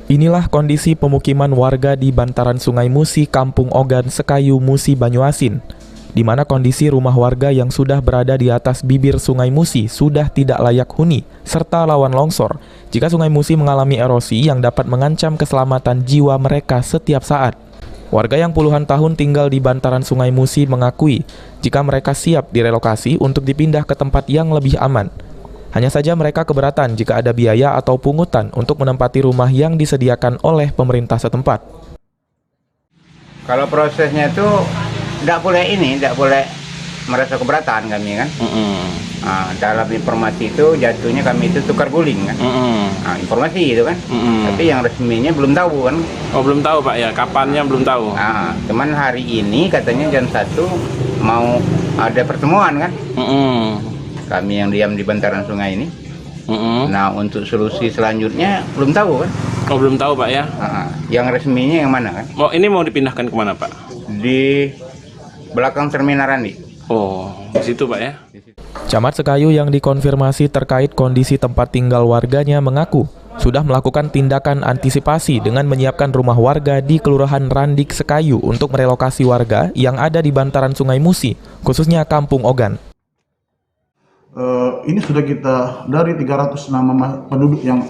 Inilah kondisi pemukiman warga di bantaran Sungai Musi, Kampung Ogan, Sekayu, Musi, Banyuasin, di mana kondisi rumah warga yang sudah berada di atas bibir Sungai Musi sudah tidak layak huni, serta rawan longsor jika Sungai Musi mengalami erosi yang dapat mengancam keselamatan jiwa mereka setiap saat. Warga yang puluhan tahun tinggal di bantaran Sungai Musi mengakui jika mereka siap direlokasi untuk dipindah ke tempat yang lebih aman. Hanya saja mereka keberatan jika ada biaya atau pungutan untuk menempati rumah yang disediakan oleh pemerintah setempat. Kalau prosesnya itu tidak boleh merasa keberatan kami kan. Dalam informasi itu jatuhnya kami itu tukar guling kan. Informasi itu kan. Tapi yang resminya belum tahu kan. Oh, belum tahu Pak ya, kapannya belum tahu. Cuman hari ini katanya jam 1 mau ada pertemuan kan. Kami yang diam di bantaran sungai ini. Nah, untuk solusi selanjutnya belum tahu kan. Oh, belum tahu Pak ya. Yang resminya yang mana kan? Oh, ini mau dipindahkan kemana Pak? Di belakang Terminal Randi. Oh, di situ Pak ya. Camat Sekayu yang dikonfirmasi terkait kondisi tempat tinggal warganya mengaku sudah melakukan tindakan antisipasi dengan menyiapkan rumah warga di Kelurahan Randik, Sekayu untuk merelokasi warga yang ada di bantaran Sungai Musi, khususnya Kampung Ogan. Ini sudah kita dari 300 nama penduduk yang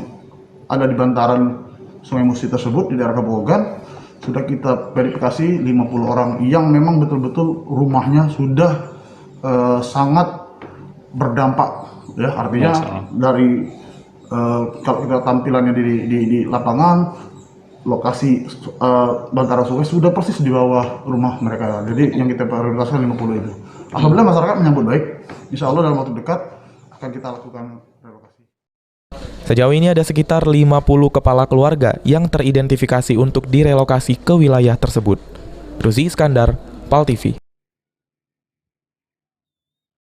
ada di bantaran Sungai Musi tersebut di daerah Kampung Ogan, sudah kita verifikasi 50 orang yang memang betul-betul rumahnya sudah sangat berdampak ya, artinya dari kalau kita tampilannya di lapangan, lokasi bantaran sungai sudah persis di bawah rumah mereka. Jadi yang kita prioritaskan 50 itu. Alhamdulillah masyarakat menyambut baik. Insya Allah dalam waktu dekat akan kita lakukan relokasi. Sejauh ini ada sekitar 50 kepala keluarga yang teridentifikasi untuk direlokasi ke wilayah tersebut. Ruzi Iskandar, PAL TV.